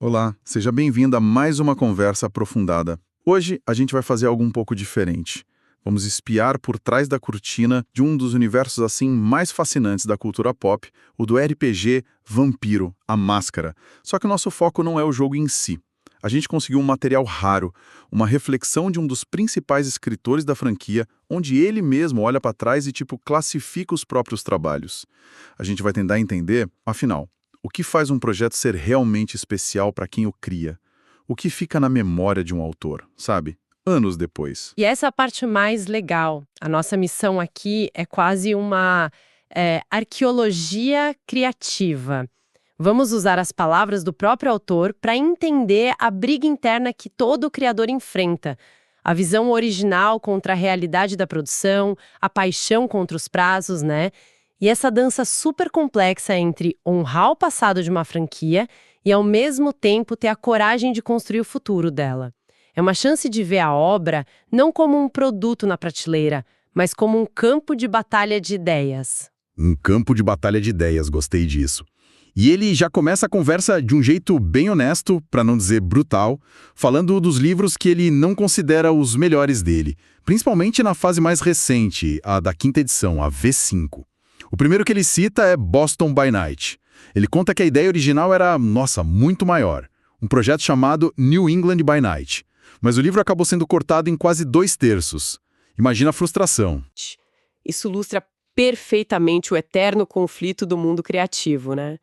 Olá, seja bem-vindo a mais uma conversa aprofundada. Hoje a gente vai fazer algo um pouco diferente. Vamos espiar por trás da cortina de um dos universos assim mais fascinantes da cultura pop, o do RPG Vampiro, a Máscara. Só que o nosso foco não é o jogo em si. A gente conseguiu um material raro, uma reflexão de um dos principais escritores da franquia, onde ele mesmo olha para trás e classifica os próprios trabalhos. A gente vai tentar entender, afinal, o que faz um projeto ser realmente especial para quem o cria? O que fica na memória de um autor, sabe? Anos depois. E essa é a parte mais legal. A nossa missão aqui é quase uma arqueologia criativa. Vamos usar as palavras do próprio autor para entender a briga interna que todo criador enfrenta. A visão original contra a realidade da produção, a paixão contra os prazos, né? E essa dança super complexa entre honrar o passado de uma franquia e, ao mesmo tempo, ter a coragem de construir o futuro dela. É uma chance de ver a obra não como um produto na prateleira, mas como um campo de batalha de ideias. Um campo de batalha de ideias, gostei disso. E ele já começa a conversa de um jeito bem honesto, para não dizer brutal, falando dos livros que ele não considera os melhores dele, principalmente na fase mais recente, a da quinta edição, a V5. O primeiro que ele cita é Boston by Night. Ele conta que a ideia original era, nossa, muito maior. Um projeto chamado New England by Night. Mas o livro acabou sendo cortado em quase 2/3. Imagina a frustração. Isso ilustra perfeitamente o eterno conflito do mundo criativo, né?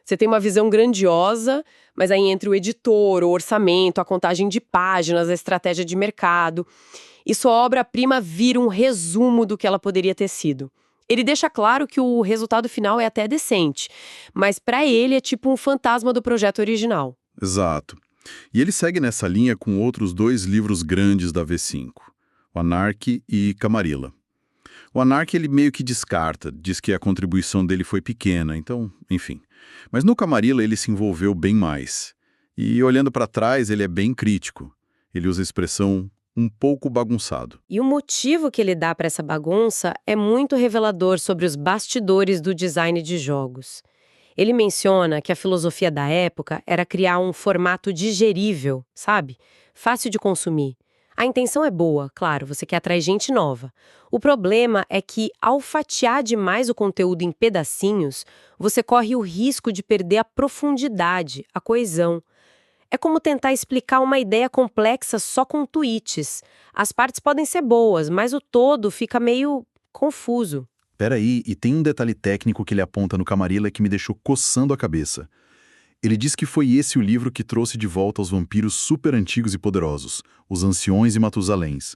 Você tem uma visão grandiosa, mas aí entre o editor, o orçamento, a contagem de páginas, a estratégia de mercado, e sua obra-prima vira um resumo do que ela poderia ter sido. Ele deixa claro que o resultado final é até decente, mas para ele é tipo um fantasma do projeto original. Exato. E ele segue nessa linha com outros dois livros grandes da V5, o Anarchy e Camarilla. O Anarchy ele meio que descarta, diz que a contribuição dele foi pequena, então, enfim. Mas no Camarilla ele se envolveu bem mais. E olhando para trás, ele é bem crítico. Ele usa a expressão um pouco bagunçado. E o motivo que ele dá para essa bagunça é muito revelador sobre os bastidores do design de jogos. Ele menciona que a filosofia da época era criar um formato digerível, sabe? Fácil de consumir. A intenção é boa, claro, você quer atrair gente nova. O problema é que, ao fatiar demais o conteúdo em pedacinhos, você corre o risco de perder a profundidade, a coesão. É como tentar explicar uma ideia complexa só com tweets. As partes podem ser boas, mas o todo fica meio confuso. Peraí, e tem um detalhe técnico que ele aponta no Camarilla que me deixou coçando a cabeça. Ele diz que foi esse o livro que trouxe de volta os vampiros super antigos e poderosos, os anciões e Matusaléns.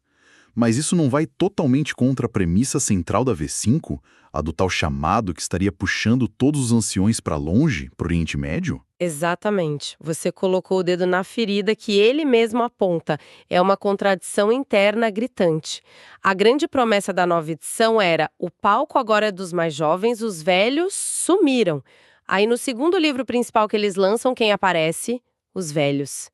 Mas isso não vai totalmente contra a premissa central da V5, a do tal chamado que estaria puxando todos os anciões para longe, pro Oriente Médio? Exatamente. Você colocou o dedo na ferida que ele mesmo aponta. É uma contradição interna gritante. A grande promessa da nova edição era: o palco agora é dos mais jovens, os velhos sumiram. Aí no segundo livro principal que eles lançam, quem aparece? Os velhos.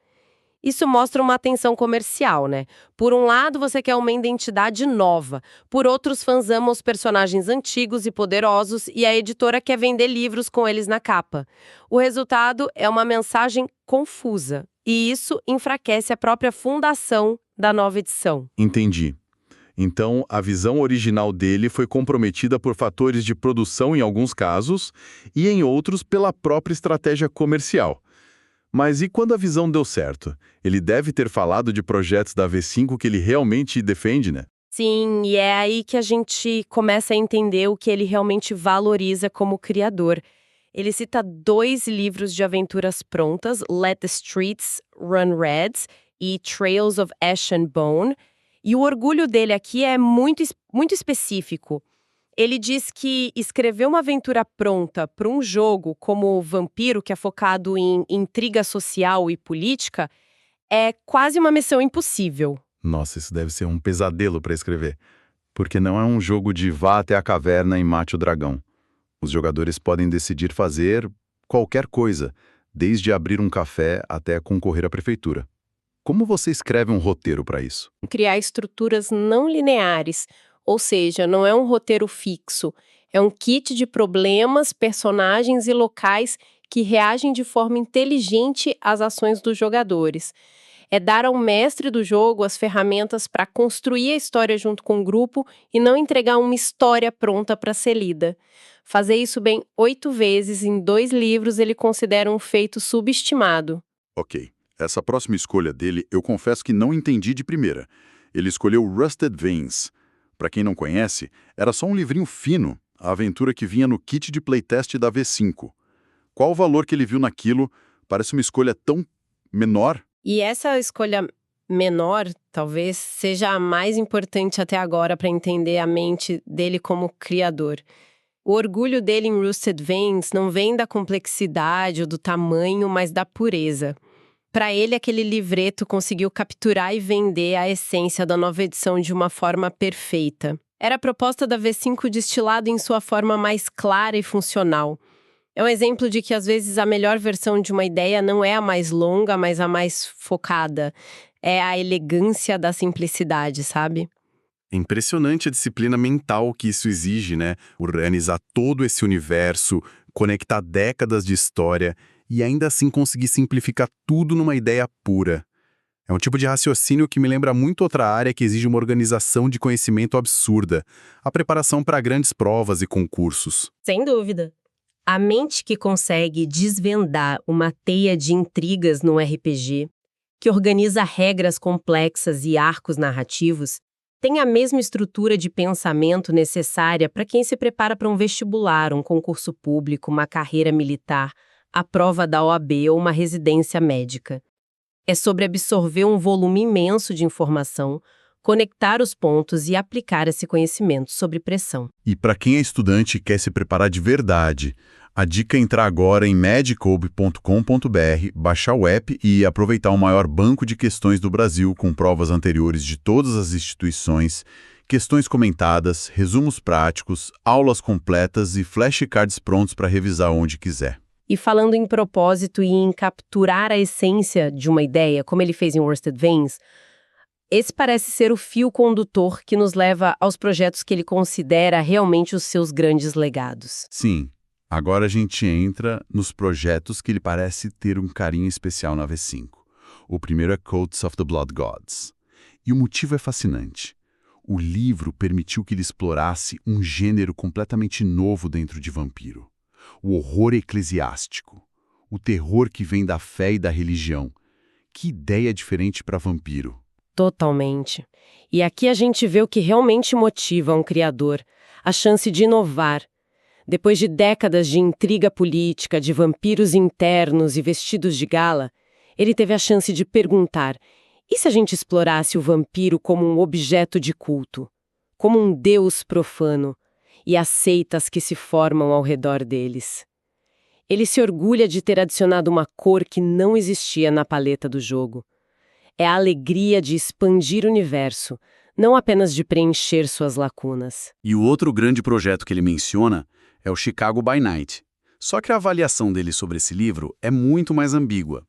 Isso mostra uma atenção comercial, né? Por um lado, você quer uma identidade nova. Por outro, os fãs amam os personagens antigos e poderosos e a editora quer vender livros com eles na capa. O resultado é uma mensagem confusa. E isso enfraquece a própria fundação da nova edição. Entendi. Então, a visão original dele foi comprometida por fatores de produção em alguns casos e em outros pela própria estratégia comercial. Mas e quando a visão deu certo? Ele deve ter falado de projetos da V5 que ele realmente defende, né? Sim, e é aí que a gente começa a entender o que ele realmente valoriza como criador. Ele cita 2 livros de aventuras prontas, Let the Streets Run Red e Trails of Ash and Bone, e o orgulho dele aqui é muito específico. Ele diz que escrever uma aventura pronta para um jogo como o Vampiro, que é focado em intriga social e política, é quase uma missão impossível. Nossa, isso deve ser um pesadelo para escrever. Porque não é um jogo de vá até a caverna e mate o dragão. Os jogadores podem decidir fazer qualquer coisa, desde abrir um café até concorrer à prefeitura. Como você escreve um roteiro para isso? Criar estruturas não lineares, ou seja, não é um roteiro fixo, é um kit de problemas, personagens e locais que reagem de forma inteligente às ações dos jogadores. É dar ao mestre do jogo as ferramentas para construir a história junto com o grupo e não entregar uma história pronta para ser lida. Fazer isso bem 8 vezes em 2 livros ele considera um feito subestimado. Ok, essa próxima escolha dele eu confesso que não entendi de primeira. Ele escolheu Rusted Veins. Para quem não conhece, era só um livrinho fino, a aventura que vinha no kit de playtest da V5. Qual o valor que ele viu naquilo? Parece uma escolha tão menor. E essa escolha menor, talvez, seja a mais importante até agora para entender a mente dele como criador. O orgulho dele em Rusted Veins não vem da complexidade ou do tamanho, mas da pureza. Para ele, aquele livreto conseguiu capturar e vender a essência da nova edição de uma forma perfeita. Era a proposta da V5 destilada em sua forma mais clara e funcional. É um exemplo de que, às vezes, a melhor versão de uma ideia não é a mais longa, mas a mais focada. É a elegância da simplicidade, sabe? É impressionante a disciplina mental que isso exige, né? Organizar todo esse universo, conectar décadas de história e ainda assim conseguir simplificar tudo numa ideia pura. É um tipo de raciocínio que me lembra muito outra área que exige uma organização de conhecimento absurda, a preparação para grandes provas e concursos. Sem dúvida. A mente que consegue desvendar uma teia de intrigas no RPG, que organiza regras complexas e arcos narrativos, tem a mesma estrutura de pensamento necessária para quem se prepara para um vestibular, um concurso público, uma carreira militar, a prova da OAB ou uma residência médica. É sobre absorver um volume imenso de informação, conectar os pontos e aplicar esse conhecimento sob pressão. E para quem é estudante e quer se preparar de verdade, a dica é entrar agora em magicob.com.br, baixar o app e aproveitar o maior banco de questões do Brasil com provas anteriores de todas as instituições, questões comentadas, resumos práticos, aulas completas e flashcards prontos para revisar onde quiser. E falando em propósito e em capturar a essência de uma ideia, como ele fez em Rusted Veins, esse parece ser o fio condutor que nos leva aos projetos que ele considera realmente os seus grandes legados. Sim, agora a gente entra nos projetos que ele parece ter um carinho especial na V5. O primeiro é Cults of the Blood Gods. E o motivo é fascinante. O livro permitiu que ele explorasse um gênero completamente novo dentro de vampiro. O horror eclesiástico. O terror que vem da fé e da religião. Que ideia diferente para vampiro. Totalmente. E aqui a gente vê o que realmente motiva um criador, a chance de inovar. Depois de décadas de intriga política, de vampiros internos e vestidos de gala, ele teve a chance de perguntar: e se a gente explorasse o vampiro como um objeto de culto? Como um deus profano? E as seitas que se formam ao redor deles? Ele se orgulha de ter adicionado uma cor que não existia na paleta do jogo. É a alegria de expandir o universo, não apenas de preencher suas lacunas. E o outro grande projeto que ele menciona é o Chicago by Night. Só que a avaliação dele sobre esse livro é muito mais ambígua.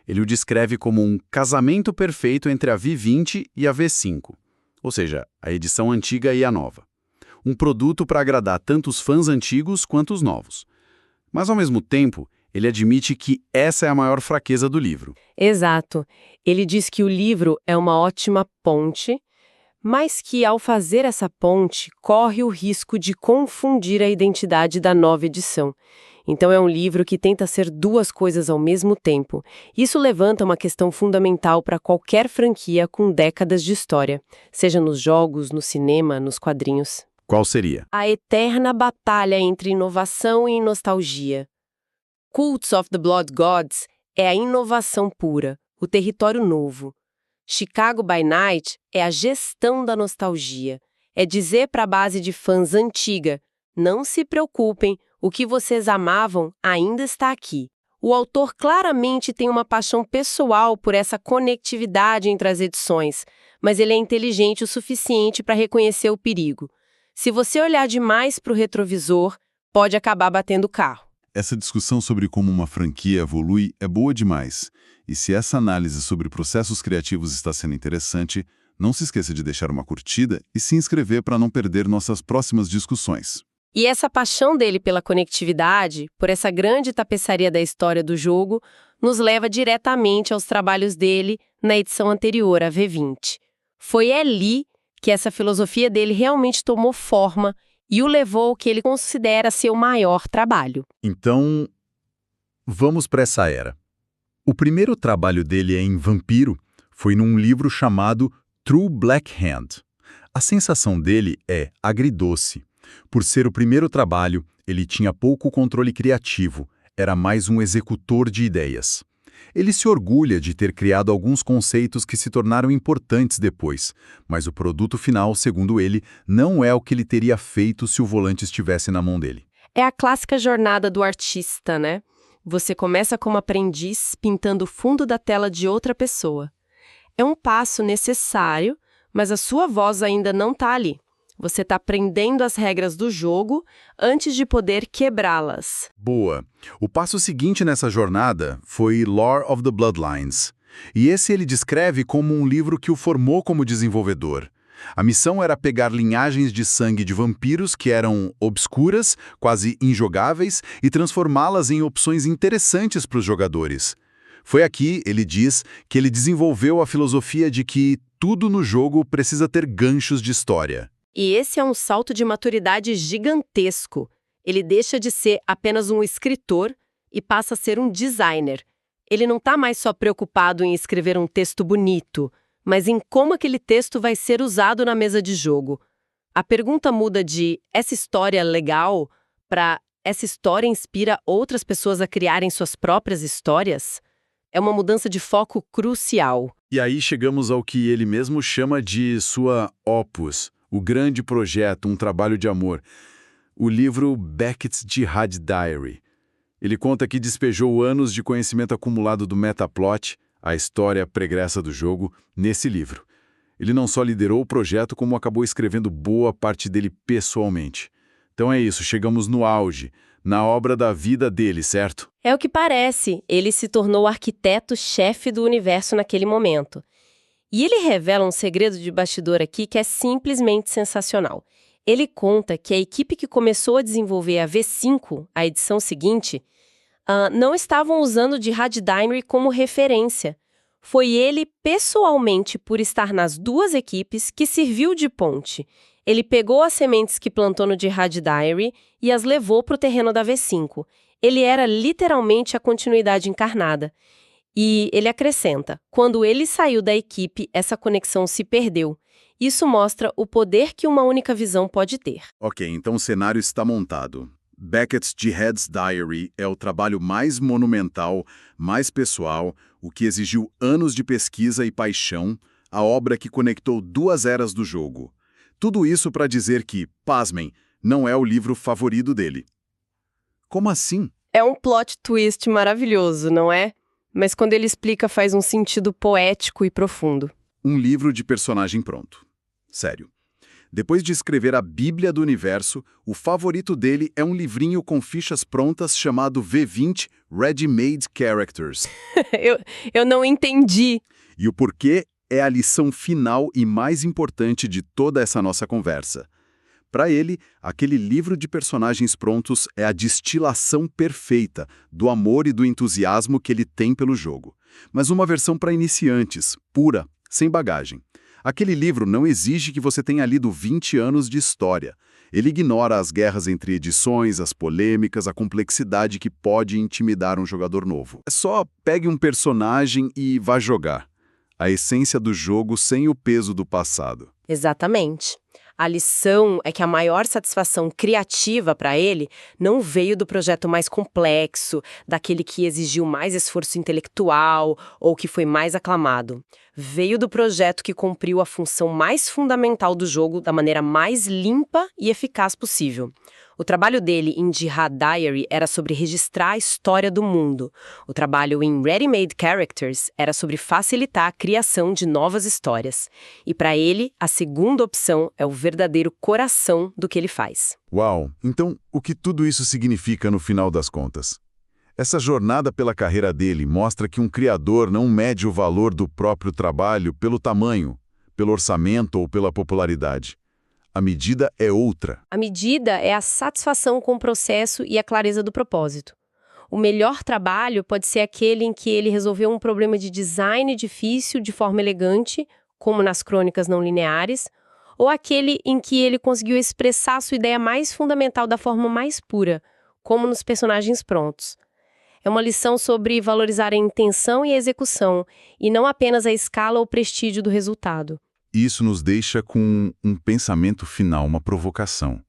Ele o descreve como um casamento perfeito entre a V20 e a V5, ou seja, a edição antiga e a nova. Um produto para agradar tanto os fãs antigos quanto os novos. Mas, ao mesmo tempo, ele admite que essa é a maior fraqueza do livro. Exato. Ele diz que o livro é uma ótima ponte, mas que, ao fazer essa ponte, corre o risco de confundir a identidade da nova edição. Então é um livro que tenta ser duas coisas ao mesmo tempo. Isso levanta uma questão fundamental para qualquer franquia com décadas de história, seja nos jogos, no cinema, nos quadrinhos. Qual seria? A eterna batalha entre inovação e nostalgia. Cults of the Blood Gods é a inovação pura, o território novo. Chicago by Night é a gestão da nostalgia. É dizer para a base de fãs antiga: não se preocupem, o que vocês amavam ainda está aqui. O autor claramente tem uma paixão pessoal por essa conectividade entre as edições, mas ele é inteligente o suficiente para reconhecer o perigo. Se você olhar demais para o retrovisor, pode acabar batendo o carro. Essa discussão sobre como uma franquia evolui é boa demais. E se essa análise sobre processos criativos está sendo interessante, não se esqueça de deixar uma curtida e se inscrever para não perder nossas próximas discussões. E essa paixão dele pela conectividade, por essa grande tapeçaria da história do jogo, nos leva diretamente aos trabalhos dele na edição anterior, a V20. Foi ali que essa filosofia dele realmente tomou forma e o levou ao que ele considera ser o maior trabalho. Então, vamos para essa era. O primeiro trabalho dele em Vampiro foi num livro chamado True Black Hand. A sensação dele é agridoce. Por ser o primeiro trabalho, ele tinha pouco controle criativo, era mais um executor de ideias. Ele se orgulha de ter criado alguns conceitos que se tornaram importantes depois, mas o produto final, segundo ele, não é o que ele teria feito se o volante estivesse na mão dele. É a clássica jornada do artista, né? Você começa como aprendiz pintando o fundo da tela de outra pessoa. É um passo necessário, mas a sua voz ainda não está ali. Você está aprendendo as regras do jogo antes de poder quebrá-las. Boa. O passo seguinte nessa jornada foi Lore of the Bloodlines. E esse ele descreve como um livro que o formou como desenvolvedor. A missão era pegar linhagens de sangue de vampiros que eram obscuras, quase injogáveis, e transformá-las em opções interessantes para os jogadores. Foi aqui, ele diz, que ele desenvolveu a filosofia de que tudo no jogo precisa ter ganchos de história. E esse é um salto de maturidade gigantesco. Ele deixa de ser apenas um escritor e passa a ser um designer. Ele não está mais só preocupado em escrever um texto bonito, mas em como aquele texto vai ser usado na mesa de jogo. A pergunta muda de essa história é legal para essa história inspira outras pessoas a criarem suas próprias histórias? É uma mudança de foco crucial. E aí chegamos ao que ele mesmo chama de sua opus, o grande projeto, um trabalho de amor, o livro Beckett's Jihad Diary. Ele conta que despejou anos de conhecimento acumulado do metaplot, a história pregressa do jogo, nesse livro. Ele não só liderou o projeto, como acabou escrevendo boa parte dele pessoalmente. Então é isso, chegamos no auge, na obra da vida dele, certo? É o que parece, ele se tornou o arquiteto-chefe do universo naquele momento. E ele revela um segredo de bastidor aqui que é simplesmente sensacional. Ele conta que a equipe que começou a desenvolver a V5, a edição seguinte, não estavam usando o Jihad Diary como referência. Foi ele, pessoalmente, por estar nas duas equipes, que serviu de ponte. Ele pegou as sementes que plantou no Jihad Diary e as levou para o terreno da V5. Ele era literalmente a continuidade encarnada. E ele acrescenta, quando ele saiu da equipe, essa conexão se perdeu. Isso mostra o poder que uma única visão pode ter. Ok, então o cenário está montado. Beckett's Jihad's Diary é o trabalho mais monumental, mais pessoal, o que exigiu anos de pesquisa e paixão, a obra que conectou duas eras do jogo. Tudo isso para dizer que, pasmem, não é o livro favorito dele. Como assim? É um plot twist maravilhoso, não é? Mas quando ele explica faz um sentido poético e profundo. Um livro de personagem pronto. Sério. Depois de escrever a Bíblia do Universo, o favorito dele é um livrinho com fichas prontas chamado V20 Ready-Made Characters. eu não entendi. E o porquê é a lição final e mais importante de toda essa nossa conversa. Para ele, aquele livro de personagens prontos é a destilação perfeita do amor e do entusiasmo que ele tem pelo jogo. Mas uma versão para iniciantes, pura, sem bagagem. Aquele livro não exige que você tenha lido 20 anos de história. Ele ignora as guerras entre edições, as polêmicas, a complexidade que pode intimidar um jogador novo. É só pegue um personagem e vá jogar. A essência do jogo sem o peso do passado. Exatamente. A lição é que a maior satisfação criativa para ele não veio do projeto mais complexo, daquele que exigiu mais esforço intelectual ou que foi mais aclamado. Veio do projeto que cumpriu a função mais fundamental do jogo da maneira mais limpa e eficaz possível. O trabalho dele em Jihad Diary era sobre registrar a história do mundo. O trabalho em Ready-Made Characters era sobre facilitar a criação de novas histórias. E para ele, a segunda opção é o verdadeiro coração do que ele faz. Uau! Então, o que tudo isso significa no final das contas? Essa jornada pela carreira dele mostra que um criador não mede o valor do próprio trabalho pelo tamanho, pelo orçamento ou pela popularidade. A medida é outra. A medida é a satisfação com o processo e a clareza do propósito. O melhor trabalho pode ser aquele em que ele resolveu um problema de design difícil de forma elegante, como nas crônicas não lineares, ou aquele em que ele conseguiu expressar sua ideia mais fundamental da forma mais pura, como nos personagens prontos. É uma lição sobre valorizar a intenção e a execução, e não apenas a escala ou prestígio do resultado. Isso nos deixa com um pensamento final, uma provocação.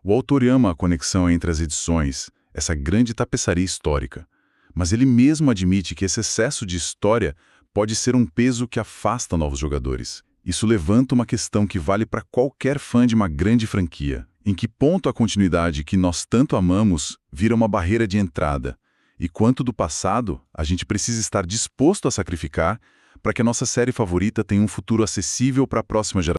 O autor ama a conexão entre as edições, essa grande tapeçaria histórica. Mas ele mesmo admite que esse excesso de história pode ser um peso que afasta novos jogadores. Isso levanta uma questão que vale para qualquer fã de uma grande franquia. Em que ponto a continuidade que nós tanto amamos vira uma barreira de entrada? E quanto do passado a gente precisa estar disposto a sacrificar para que a nossa série favorita tenha um futuro acessível para a próxima geração?